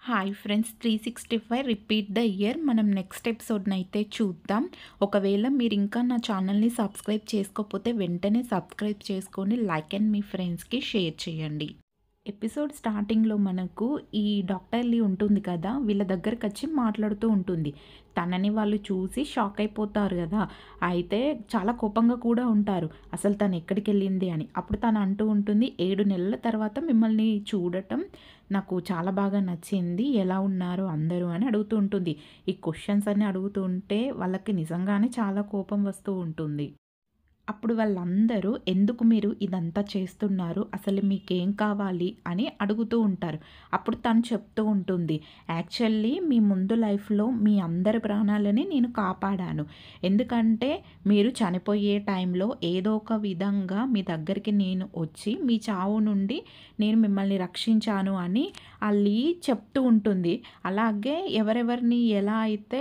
Hi friends, 365 repeat the year మనం next ఎపిసోడ్నైతే చూద్దాం. ఒకవేళ మీరు ఇంకా నా ఛానల్ని సబ్స్క్రైబ్ చేసుకోకపోతే వెంటనే సబ్స్క్రైబ్ చేసుకొని లైక్ అండ్ మీ ఫ్రెండ్స్కి షేర్ చేయండి. ఎపిసోడ్ స్టార్టింగ్లో మనకు ఈ డాక్టర్ లీ ఉంటుంది కదా, వీళ్ళ దగ్గరకు వచ్చి మాట్లాడుతూ ఉంటుంది. తనని వాళ్ళు చూసి షాక్ అయిపోతారు కదా, అయితే చాలా కోపంగా కూడా ఉంటారు. అసలు తను ఎక్కడికి వెళ్ళింది అని. అప్పుడు తను అంటూ ఉంటుంది, 7 నెలల తర్వాత మిమ్మల్ని చూడటం నాకు చాలా బాగా నచ్చింది, ఎలా ఉన్నారు అందరూ అని అడుగుతూ ఉంటుంది. ఈ క్వశ్చన్స్ అన్నీ అడుగుతూ ఉంటే వాళ్ళకి నిజంగానే చాలా కోపం వస్తూ ఉంటుంది. అప్పుడు వాళ్ళందరూ ఎందుకు మీరు ఇదంతా చేస్తున్నారు, అసలు మీకేం కావాలి అని అడుగుతూ ఉంటారు. అప్పుడు తను చెప్తూ ఉంటుంది, యాక్చువల్లీ మీ ముందు లైఫ్లో మీ అందరి ప్రాణాలని నేను కాపాడాను. ఎందుకంటే మీరు చనిపోయే టైంలో ఏదో ఒక విధంగా మీ దగ్గరికి నేను వచ్చి మీ చావు నుండి నేను మిమ్మల్ని రక్షించాను అని అల్లి చెప్తూ ఉంటుంది. అలాగే ఎవరెవరిని ఎలా అయితే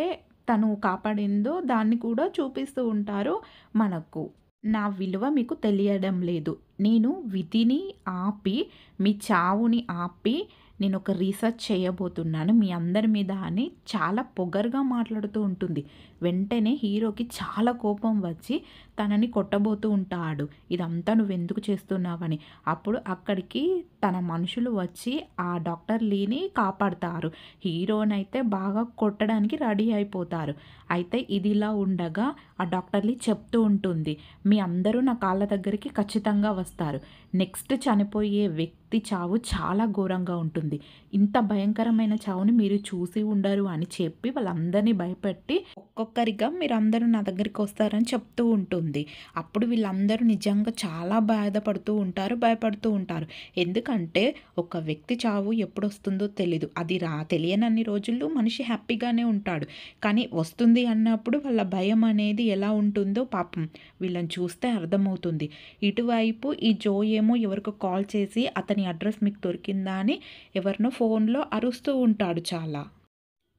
తను కాపాడిందో దాన్ని కూడా చూపిస్తూ ఉంటారు మనకు. నా విలువ మీకు తెలియడం లేదు. నేను విధిని ఆపి, మీ చావుని ఆపి నేను ఒక రీసెర్చ్ చేయబోతున్నాను మీ అందరి మీద అని చాలా పొగరుగా మాట్లాడుతూ ఉంటుంది. వెంటనే హీరోకి చాలా కోపం వచ్చి తనని కొట్టబోతూ ఉంటాడు. ఇదంతా నువ్వెందుకు చేస్తున్నావని. అప్పుడు అక్కడికి తన మనుషులు వచ్చి ఆ డాక్టర్ లీని కాపాడుతారు. హీరోనైతే బాగా కొట్టడానికి రెడీ అయిపోతారు. అయితే ఇదిలా ఉండగా ఆ డాక్టర్ లీ చెప్తూ ఉంటుంది, మీ అందరూ నా కాళ్ళ దగ్గరికి ఖచ్చితంగా వస్తారు. నెక్స్ట్ చనిపోయే వ్యక్తి చావు చాలా ఘోరంగా ఉంటుంది. ఇంత భయంకరమైన చావుని మీరు చూసి ఉండరు అని చెప్పి వాళ్ళందరినీ భయపెట్టి ఒక్కొక్కరిగా మీరందరూ నా దగ్గరికి వస్తారని చెప్తూ ఉంటుంది. అప్పుడు వీళ్ళందరూ నిజంగా చాలా బాధపడుతూ ఉంటారు, భయపడుతూ ఉంటారు. ఎందుకంటే ఒక వ్యక్తి చావు ఎప్పుడు వస్తుందో తెలీదు. అది తెలియనన్ని రోజుల్లో మనిషి హ్యాపీగానే ఉంటాడు. కానీ వస్తుంది అన్నప్పుడు వాళ్ళ భయం అనేది ఎలా ఉంటుందో పాపం వీళ్ళని చూస్తే అర్థమవుతుంది. ఇటువైపు ఈ జో ఏమో ఎవరికో కాల్ చేసి అతని అడ్రస్ మీకు దొరికిందా అని ఎవరినో ఫోన్లో అరుస్తూ ఉంటాడు చాలా.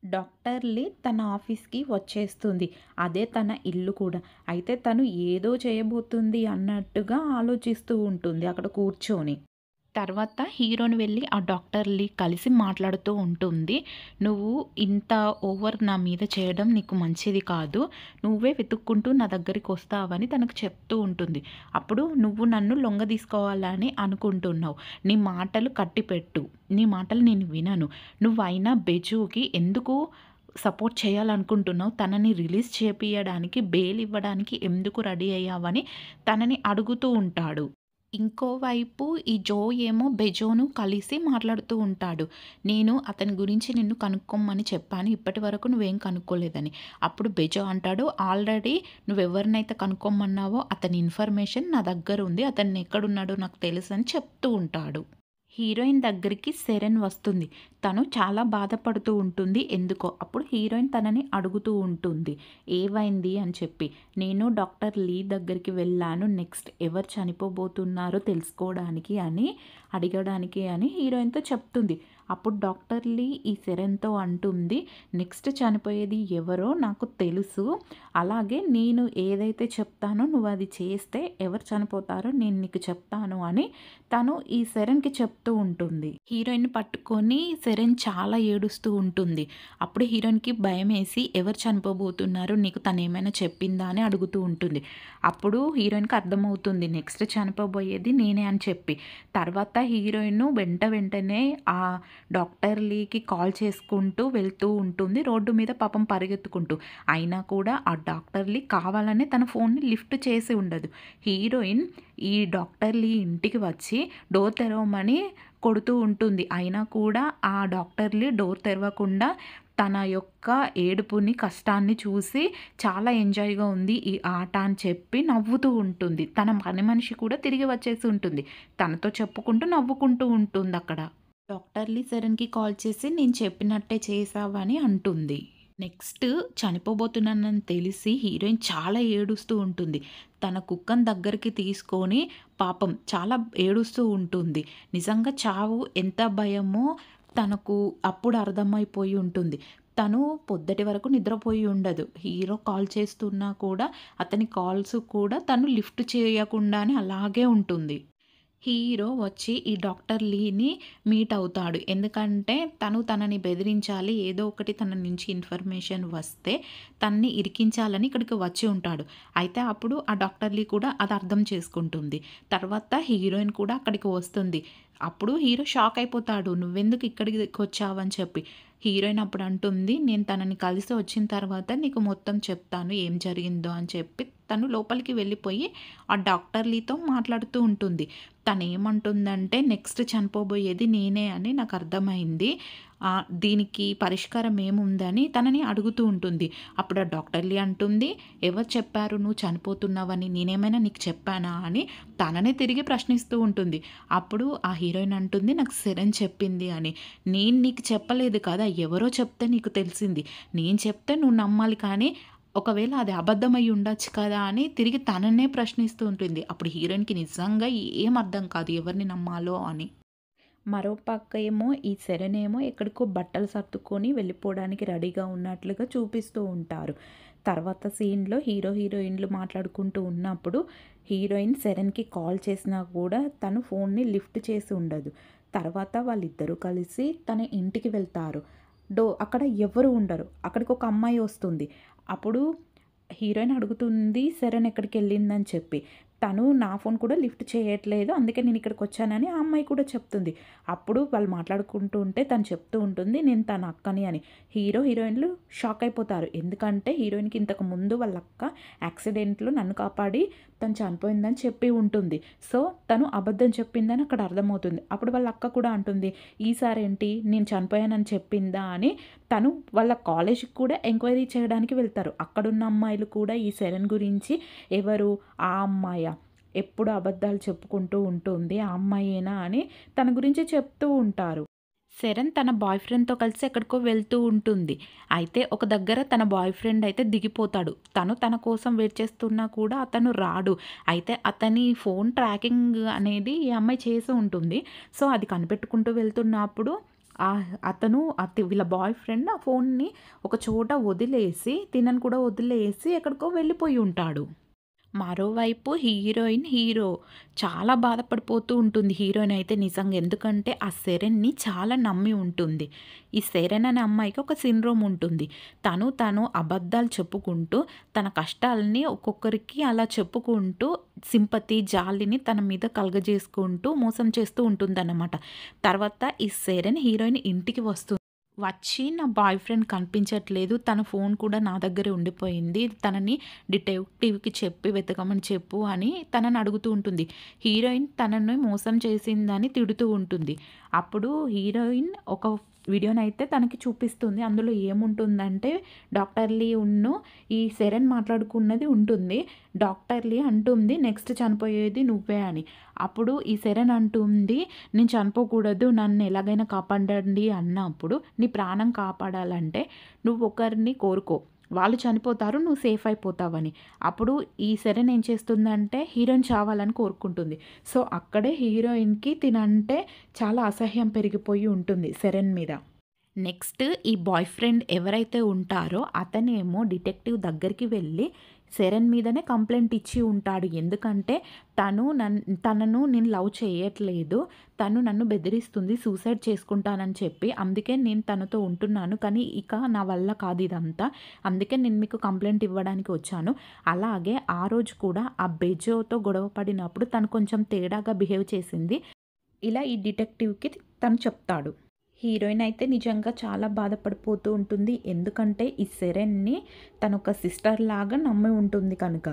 డాక్టర్ లీ తన ఆఫీస్కి వచ్చేస్తుంది. అదే తన ఇల్లు కూడా. అయితే తను ఏదో చేయబోతుంది అన్నట్టుగా ఆలోచిస్తూ ఉంటుంది అక్కడ కూర్చొని. తర్వాత హీరోని వెళ్ళి ఆ డాక్టర్ లీ కలిసి మాట్లాడుతూ ఉంటుంది. నువ్వు ఇంత ఓవర్ నా మీద చేయడం నీకు మంచిది కాదు, నువ్వే వెతుక్కుంటూ నా దగ్గరికి వస్తావని తనకు చెప్తూ ఉంటుంది. అప్పుడు నువ్వు నన్ను లొంగ తీసుకోవాలని అనుకుంటున్నావు, నీ మాటలు కట్టిపెట్టు, నీ మాటలు నేను వినను. నువ్వైనా బెజుకి ఎందుకు సపోర్ట్ చేయాలనుకుంటున్నావు, తనని రిలీజ్ చేపియడానికి బెయిల్ ఇవ్వడానికి ఎందుకు రెడీ అయ్యావని తనని అడుగుతూ ఉంటాడు. ఇంకోవైపు ఈ జో ఏమో బెజోను కలిసి మాట్లాడుతూ ఉంటాడు. నేను అతని గురించి నిన్ను కనుక్కోమని చెప్పాను, ఇప్పటి వరకు నువ్వేం కనుక్కోలేదని. అప్పుడు బెజో అంటాడు, ఆల్రెడీ నువ్వెవరినైతే కనుక్కోమన్నావో అతని ఇన్ఫర్మేషన్ నా దగ్గర ఉంది, అతన్ని ఎక్కడున్నాడో నాకు తెలుసు అని చెప్తూ ఉంటాడు. హీరోయిన్ దగ్గరికి సెరెన్ వస్తుంది. తను చాలా బాధపడుతూ ఉంటుంది ఎందుకో. అప్పుడు హీరోయిన్ తనని అడుగుతూ ఉంటుంది, ఏమైంది అని చెప్పి. నేను డాక్టర్ లీ దగ్గరికి వెళ్ళాను, నెక్స్ట్ ఎవరు చనిపోబోతున్నారో తెలుసుకోవడానికి అని అడగడానికి అని హీరోయిన్తో చెప్తుంది. అప్పుడు డాక్టర్ లీ ఈ సెరెన్తో అంటుంది, నెక్స్ట్ చనిపోయేది ఎవరో నాకు తెలుసు, అలాగే నేను ఏదైతే చెప్తానో నువ్వు అది చేస్తే ఎవరు చనిపోతారో నేను నీకు చెప్తాను అని తను ఈ సెరెన్కి చెప్తూ ఉంటుంది. హీరోయిన్ పట్టుకొని సెరెన్ చాలా ఏడుస్తూ ఉంటుంది. అప్పుడు హీరోయిన్కి భయం వేసి ఎవరు చనిపోబోతున్నారు, నీకు తను ఏమైనా చెప్పిందా అని అడుగుతూ ఉంటుంది. అప్పుడు హీరోయిన్కి అర్థమవుతుంది నెక్స్ట్ చనిపోబోయేది నేనే అని చెప్పి. తర్వాత హీరోయిన్ వెంటనే ఆ డాక్టర్ లీకి కాల్ చేసుకుంటూ వెళ్తూ ఉంటుంది, రోడ్డు మీద పాపం పరిగెత్తుకుంటూ. అయినా కూడా ఆ డాక్టర్ లీ కావాలనే తన ఫోన్ని లిఫ్ట్ చేసి ఉండదు. హీరోయిన్ ఈ డాక్టర్ లీ ఇంటికి వచ్చి డోర్ తెరవమని కొడుతూ ఉంటుంది. అయినా కూడా ఆ డాక్టర్ లీ డోర్ తెరవకుండా తన యొక్క ఏడుపుని కష్టాన్ని చూసి చాలా ఎంజాయ్గా ఉంది ఈ ఆట అని చెప్పి నవ్వుతూ ఉంటుంది. తన పని మనిషి కూడా తిరిగి వచ్చేసి ఉంటుంది. తనతో చెప్పుకుంటూ నవ్వుకుంటూ ఉంటుంది అక్కడ. డాక్టర్ లీ సెరెన్కి కాల్ చేసి నేను చెప్పినట్టే చేసావని అంటుంది. నెక్స్ట్ చనిపోబోతున్నానని తెలిసి హీరోయిన్ చాలా ఏడుస్తూ ఉంటుంది. తన కుక్కను దగ్గరికి తీసుకొని పాపం చాలా ఏడుస్తూ ఉంటుంది. నిజంగా చావు ఎంత భయమో తనకు అప్పుడు అర్థమైపోయి ఉంటుంది. తను పొద్దుటి వరకు నిద్రపోయి ఉండదు. హీరో కాల్ చేస్తున్నా కూడా అతని కాల్స్ కూడా తను లిఫ్ట్ చేయకుండానే అలాగే ఉంటుంది. హీరో వచ్చి ఈ డాక్టర్ లీని మీట్ అవుతాడు. ఎందుకంటే తనని బెదిరించాలి. ఏదో ఒకటి తన నుంచి ఇన్ఫర్మేషన్ వస్తే తనని ఇరికించాలని ఇక్కడికి వచ్చి ఉంటాడు. అయితే అప్పుడు ఆ డాక్టర్ లీ కూడా అది అర్థం చేసుకుంటుంది. తర్వాత హీరోయిన్ కూడా అక్కడికి వస్తుంది. అప్పుడు హీరో షాక్ అయిపోతాడు. "నువ్వెందుకు ఇక్కడికి వచ్చావని" చెప్పి. హీరోయిన్ అప్పుడు అంటుంది, "నేను తనని కలిసి వచ్చిన తర్వాత నీకు మొత్తం చెప్తాను ఏం జరిగిందో" అని చెప్పి తను లోపలికి వెళ్ళిపోయి ఆ డాక్టర్ లీతో మాట్లాడుతూ ఉంటుంది. తనేమంటుందంటే, నెక్స్ట్ చనిపోబోయేది నేనే అని నాకు అర్థమైంది. దీనికి పరిష్కారం ఏముందని తనని అడుగుతూ ఉంటుంది. అప్పుడు ఆ డాక్టర్ లీ అంటుంది, "ఎవరు చెప్పారు నువ్వు చనిపోతున్నావని? నేనేమైనా నీకు చెప్పానా?" అని తననే తిరిగి ప్రశ్నిస్తూ ఉంటుంది. అప్పుడు ఆ హీరోయిన్ అంటుంది, "నాకు సెరెన్ చెప్పింది" అని. "నేను నీకు చెప్పలేదు కదా! ఎవరో చెప్తే నీకు తెలిసింది. నేను చెప్తే నువ్వు నమ్మాలి కానీ ఒకవేళ అది అబద్ధమై ఉండొచ్చు కదా" అని తిరిగి తననే ప్రశ్నిస్తూ ఉంటుంది. అప్పుడు హీరోయిన్‌కి నిజంగా ఏం అర్థం కాదు ఎవరిని నమ్మాలో అని. మరో పక్క ఏమో ఈ సెరెనేమో ఎక్కడికో బట్టలు సర్దుకొని వెళ్ళిపోవడానికి రెడీగా ఉన్నట్లుగా చూపిస్తూ ఉంటారు. తర్వాత సీన్‌లో హీరో, హీరోయిన్‌లు మాట్లాడుకుంటూ ఉన్నప్పుడు హీరోయిన్ సెరెన్‌కి కాల్ చేసినా కూడా తను ఫోన్‌ని లిఫ్ట్ చేసి ఉండదు. తర్వాత వాళ్ళిద్దరూ కలిసి తన ఇంటికి వెళ్తారు. అక్కడ ఎవ్వరు ఉండరు. అక్కడికొక అమ్మాయి వస్తుంది. అప్పుడు హీరోయిన్ అడుగుతుంది సెరెన్ ఎక్కడికెళ్ళిందని చెప్పి. తను నా ఫోన్ కూడా లిఫ్ట్ చేయట్లేదు. అందుకే నేను ఇక్కడికొచ్చానని ఆ అమ్మాయి కూడా చెప్తుంది. అప్పుడు వాళ్ళు మాట్లాడుకుంటూ ఉంటే తను చెప్తూ ఉంటుంది, "నేను తన అక్కని" అని. హీరో, హీరోయిన్‌లు షాక్ అయిపోతారు. ఎందుకంటే హీరోయిన్‌కి ఇంతకు ముందు వాళ్ళ అక్క యాక్సిడెంట్‌లో నన్ను కాపాడి తను చనిపోయిందని చెప్పి ఉంటుంది. సో, తను అబద్ధం చెప్పిందని అక్కడ అర్థమవుతుంది. అప్పుడు వాళ్ళ అక్క కూడా అంటుంది, "ఈసారేంటి నేను చనిపోయానని చెప్పిందా" అని. తను వాళ్ళ కాలేజ్‌కి కూడా ఎంక్వైరీ చేయడానికి వెళ్తారు. అక్కడున్న అమ్మాయిలు కూడా ఈ సెరెన్ గురించి, "ఎవరు? ఆ అమ్మాయా? ఎప్పుడు అబద్ధాలు చెప్పుకుంటూ ఉంటుంది. ఆ అమ్మాయేనా" అని తన గురించి చెప్తూ ఉంటారు. సెరెన్ తన బాయ్ ఫ్రెండ్‌తో కలిసి ఎక్కడికో వెళ్తూ ఉంటుంది. అయితే ఒక దగ్గర తన బాయ్ ఫ్రెండ్ అయితే దిగిపోతాడు. తన కోసం వెయిట్ చేస్తున్నా కూడా అతను రాడు. అయితే అతని ఫోన్ ట్రాకింగ్ అనేది ఈ అమ్మాయి చేసి ఉంటుంది. సో, అది కనిపెట్టుకుంటూ వెళ్తున్నప్పుడు వీళ్ళ బాయ్ ఫ్రెండ్ ఆ ఫోన్‌ని ఒక చోట వదిలేసి, తినను కూడా వదిలేసి ఎక్కడికో వెళ్ళిపోయి ఉంటాడు. మరోవైపు హీరో చాలా బాధపడిపోతూ ఉంటుంది. హీరోయిన్ అయితే నిజంగా. ఎందుకంటే ఆ సెరెన్‌ని చాలా నమ్మి ఉంటుంది. ఈ సెరెన్ అనే అమ్మాయికి ఒక సిండ్రోమ్ ఉంటుంది. తను అబద్ధాలు చెప్పుకుంటూ తన కష్టాలని ఒక్కొక్కరికి అలా చెప్పుకుంటూ సింపతి, జాలిని తన మీద కలుగజేసుకుంటూ మోసం చేస్తూ ఉంటుందన్నమాట. తర్వాత ఈ సెరెన్ హీరోయిన్ ఇంటికి వచ్చి, "నా బాయ్ ఫ్రెండ్ కనిపించట్లేదు. తన ఫోన్ కూడా నా దగ్గరే ఉండిపోయింది. తనని డిటెక్టివ్‌కి చెప్పి వెతకమని చెప్పు" అని తనని అడుగుతూ ఉంటుంది. హీరోయిన్ తనని మోసం చేసిందని తిడుతూ ఉంటుంది. అప్పుడు హీరోయిన్ ఒక వీడియోనైతే తనకి చూపిస్తుంది. అందులో ఏముంటుందంటే డాక్టర్ లీ ఈ సెరెన్ మాట్లాడుకున్నది ఉంటుంది. డాక్టర్ లీ అంటుంది, "నెక్స్ట్ చనిపోయేది నువ్వే" అని. అప్పుడు ఈ సెరెన్ అంటుంది, "నేను చనిపోకూడదు. నన్ను ఎలాగైనా కాపాడండి" అన్నప్పుడు, "నీ ప్రాణం కాపాడాలంటే నువ్వు ఒకరిని కోరుకో. వాళ్ళు చనిపోతారు. నువ్వు సేఫ్ అయిపోతావని." అప్పుడు ఈ సెరెన్ ఏం చేస్తుందంటే హీరోయిన్ చావాలని కోరుకుంటుంది. సో, అక్కడే హీరోయిన్‌కి తినంటే చాలా అసహ్యం పెరిగిపోయి ఉంటుంది సెరెన్ మీద. నెక్స్ట్ ఈ బాయ్ ఫ్రెండ్ ఎవరైతే ఉంటారో అతనేమో డిటెక్టివ్ దగ్గరికి వెళ్ళి సెరెన్ మీదనే కంప్లెయింట్ ఇచ్చి ఉంటాడు. ఎందుకంటే తనను నేను లవ్ చేయట్లేదు. తను నన్ను బెదిరిస్తుంది సూసైడ్ చేసుకుంటానని చెప్పి. అందుకే నేను తనతో ఉంటున్నాను. కానీ ఇక నా వల్ల కాదు ఇదంతా. అందుకే నేను మీకు కంప్లెయింట్ ఇవ్వడానికి వచ్చాను. అలాగే ఆ రోజు కూడా ఆ బెజోతో గొడవ పడినప్పుడు తను కొంచెం తేడాగా బిహేవ్ చేసింది. ఇలా ఈ డిటెక్టివ్‌కి తను చెప్తాడు. హీరోయిన్ అయితే నిజంగా చాలా బాధపడిపోతూ ఉంటుంది. ఎందుకంటే ఈ సెరెన్‌ని తనొక సిస్టర్ లాగా నమ్మి ఉంటుంది కనుక.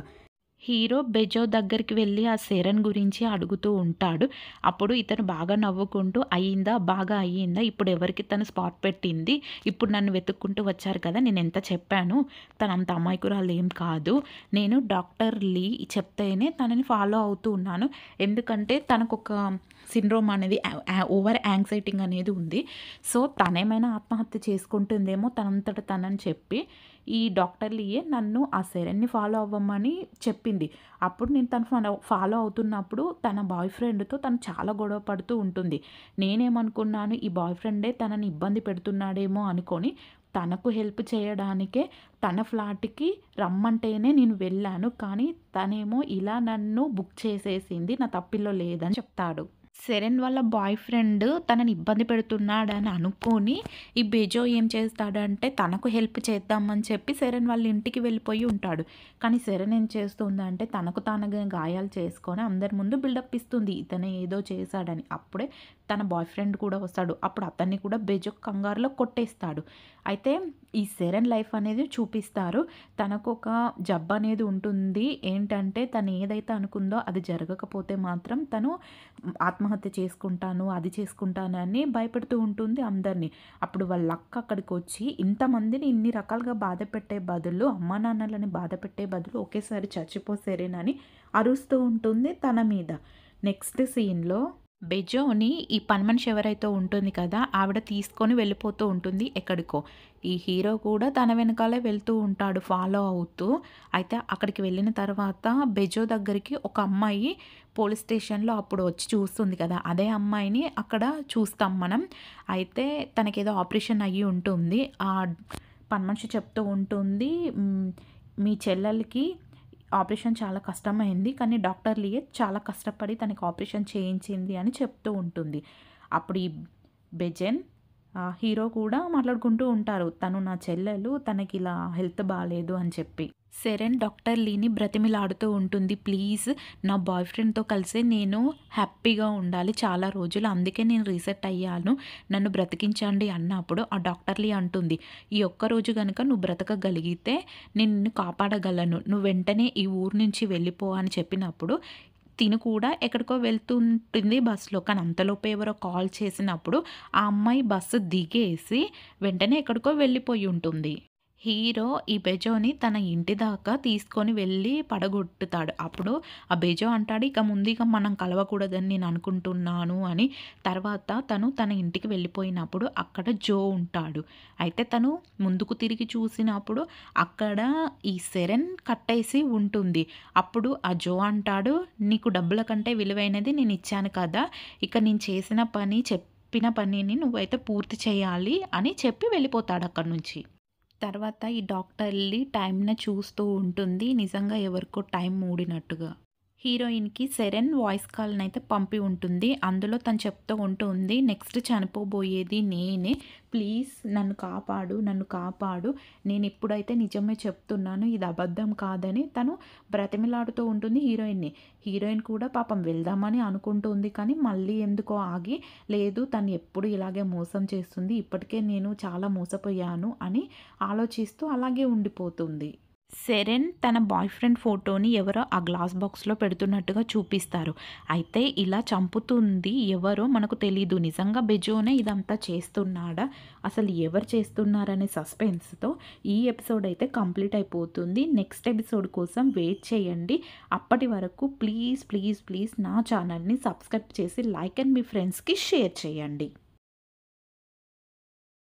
హీరో బెజో దగ్గరికి వెళ్ళి ఆ సెరెన్ గురించి అడుగుతూ ఉంటాడు. అప్పుడు ఇతను బాగా నవ్వుకుంటూ, "అయిందా? బాగా అయ్యిందా? ఇప్పుడు ఎవరికి తను స్పాట్ పెట్టింది? ఇప్పుడు నన్ను వెతుక్కుంటూ వచ్చారు కదా! నేనెంత చెప్పాను. తనంత అమాయకురాలు ఏం కాదు. నేను డాక్టర్ లీ చెప్తేనే తనని ఫాలో అవుతూ ఉన్నాను. ఎందుకంటే తనకొక సిండ్రోమ్ అనేది ఓవర్ యాంగ్జైటింగ్ అనేది ఉంది. సో, తనేమైనా ఆత్మహత్య చేసుకుంటుందేమో తనంతట తనని చెప్పి ఈ డాక్టర్ లీయే నన్ను ఆ సెరెన్‌ని ఫాలో అవ్వమని చెప్పింది. అప్పుడు నేను తను ఫాలో అవుతున్నప్పుడు తన బాయ్ ఫ్రెండ్‌తో తను చాలా గొడవ పడుతూ ఉంటుంది. నేనేమనుకున్నాను ఈ బాయ్ ఫ్రెండే తనని ఇబ్బంది పెడుతున్నాడేమో అనుకోని తనకు హెల్ప్ చేయడానికే తన ఫ్లాట్‌కి రమ్మంటేనే నేను వెళ్ళాను. కానీ తనేమో ఇలా నన్ను బుక్ చేసేసింది. నా తప్పిల్లో లేదని చెప్తాడు. సెరెన్ వాళ్ళ బాయ్ ఫ్రెండ్ తనని ఇబ్బంది పెడుతున్నాడని అనుకోని ఈ బెజో ఏం చేస్తాడంటే తనకు హెల్ప్ చేద్దామని చెప్పి సెరెన్ వాళ్ళ ఇంటికి వెళ్ళిపోయి ఉంటాడు. కానీ సెరెన్ ఏం చేస్తుందంటే తనకు తానుగా గాయాలు చేసుకొని అందరి ముందు బిల్డప్ ఇస్తుంది. ఇతను ఏదో చేశాడని. అప్పుడే తన బాయ్ ఫ్రెండ్ కూడా వస్తాడు. అప్పుడు అతన్ని కూడా బెజో కంగారులో కొట్టేస్తాడు. అయితే ఈ సెరెన్ లైఫ్ అనేది చూపిస్తారు. తనకు ఒక జబ్బు అనేది ఉంటుంది. ఏంటంటే తను ఏదైతే అనుకుందో అది జరగకపోతే మాత్రం తను ఆత్మహత్య చేసుకుంటాను, అది చేసుకుంటాను అని భయపెడుతూ ఉంటుంది అందరినీ. అప్పుడు వాళ్ళ అక్క అక్కడికి వచ్చి ఇంతమందిని ఇన్ని రకాలుగా బాధ పెట్టే బదులు, అమ్మా నాన్నలని బాధ పెట్టే బదులు ఒకేసారి చచ్చిపో సెరెన్ అని అరుస్తూ ఉంటుంది తన మీద. నెక్స్ట్ సీన్‌లో బెజోని ఈ పని మనిషి ఎవరైతే ఉంటుంది కదా ఆవిడ తీసుకొని వెళ్ళిపోతూ ఉంటుంది ఎక్కడికో. ఈ హీరో కూడా తన వెనకాలే వెళ్తూ ఉంటాడు ఫాలో అవుతూ. అయితే అక్కడికి వెళ్ళిన తర్వాత బెజో దగ్గరికి ఒక అమ్మాయి పోలీస్ స్టేషన్‌లో అప్పుడు వచ్చి చూస్తుంది కదా! అదే అమ్మాయిని అక్కడ చూస్తాం మనం. అయితే తనకేదో ఆపరేషన్ అయ్యి ఉంటుంది. ఆ పని మనిషి చెప్తూ ఉంటుంది, మీ చెల్లెలికి ఆపరేషన్ చాలా కష్టమైంది. కానీ డాక్టర్ లియే చాలా కష్టపడి తనకి ఆపరేషన్ చేయించింది అని చెప్తూ ఉంటుంది. అప్పుడు ఈ బెజెన్ హీరో కూడా మాట్లాడుకుంటూ ఉంటారు. తను నా చెల్లెలు, తనకిలా హెల్త్ బాలేదు అని చెప్పి. సెరెన్ డాక్టర్ లీని బ్రతిమిలాడుతూ ఉంటుంది. ప్లీజ్ నా బాయ్ ఫ్రెండ్‌తో కలిసే నేను హ్యాపీగా ఉండాలి చాలా రోజులు. అందుకే నేను రీసెట్ అయ్యాను. నన్ను బ్రతికించండి అన్నప్పుడు ఆ డాక్టర్ లీ అంటుంది, ఈ ఒక్కరోజు గనుక నువ్వు బ్రతకగలిగితే నేను నిన్ను కాపాడగలను. నువ్వు వెంటనే ఈ ఊరు నుంచి వెళ్ళిపో అని చెప్పినప్పుడు తిను కూడా ఎక్కడికో వెళ్తుంటుంది బస్సులో. కానీ అంతలోపు ఎవరో కాల్ చేసినప్పుడు ఆ అమ్మాయి బస్సు దిగేసి వెంటనే ఎక్కడికో వెళ్ళిపోయి ఉంటుంది. హీరో ఈ బెజోని తన ఇంటి దాకా తీసుకొని వెళ్ళి పడగొట్టుతాడు. అప్పుడు ఆ బెజో అంటాడు, ఇక ముందు ఇక మనం కలవకూడదని నేను అనుకుంటున్నాను అని. తర్వాత తను తన ఇంటికి వెళ్ళిపోయినప్పుడు అక్కడ జో ఉంటాడు. అయితే తను ముందుకు తిరిగి చూసినప్పుడు అక్కడ ఈ సెరెన్ కట్టేసి ఉంటుంది. అప్పుడు ఆ జో అంటాడు, నీకు డబ్బుల కంటే విలువైనది నేను ఇచ్చాను కదా! ఇక నేను చేసిన పని, చెప్పిన పనిని నువ్వైతే పూర్తి చేయాలి అని చెప్పి వెళ్ళిపోతాడు అక్కడి నుంచి. తర్వాత ఈ డాక్టర్ ఎళ్లి టైమ్‌ని చూస్తూ ఉంటుంది. నిజంగా ఎవరికో టైం మూడినట్టుగా. హీరోయిన్‌కి సెరెన్ వాయిస్ కాల్‌నైతే పంపి ఉంటుంది. అందులో తను చెప్తూ ఉంటుంది, నెక్స్ట్ చనిపోబోయేది నేనే. ప్లీజ్ నన్ను కాపాడు, నన్ను కాపాడు. నేనిప్పుడైతే నిజమే చెప్తున్నాను. ఇది అబద్ధం కాదని తను బ్రతిమిలాడుతూ ఉంటుంది హీరోయిన్‌ని. హీరోయిన్ కూడా పాపం వెళ్దామని అనుకుంటుంది. కానీ మళ్ళీ ఎందుకో ఆగి, లేదు తను ఎప్పుడు ఇలాగే మోసం చేస్తుంది. ఇప్పటికే నేను చాలా మోసపోయాను అని ఆలోచిస్తూ అలాగే ఉండిపోతుంది. సెరెన్ తన బాయ్ ఫ్రెండ్ ఫోటోని ఎవరో ఆ గ్లాస్ బాక్స్‌లో పెడుతున్నట్టుగా చూపిస్తారు. అయితే ఇలా చంపుతుంది ఎవరో మనకు తెలీదు. నిజంగా బెజోనే ఇదంతా చేస్తున్నాడా? అసలు ఎవరు చేస్తున్నారనే సస్పెన్స్‌తో ఈ ఎపిసోడ్ అయితే కంప్లీట్ అయిపోతుంది. నెక్స్ట్ ఎపిసోడ్ కోసం వెయిట్ చేయండి. అప్పటి వరకు ప్లీజ్ నా ఛానల్‌ని సబ్స్క్రైబ్ చేసి లైక్ అండ్ మీ ఫ్రెండ్స్‌కి షేర్ చేయండి.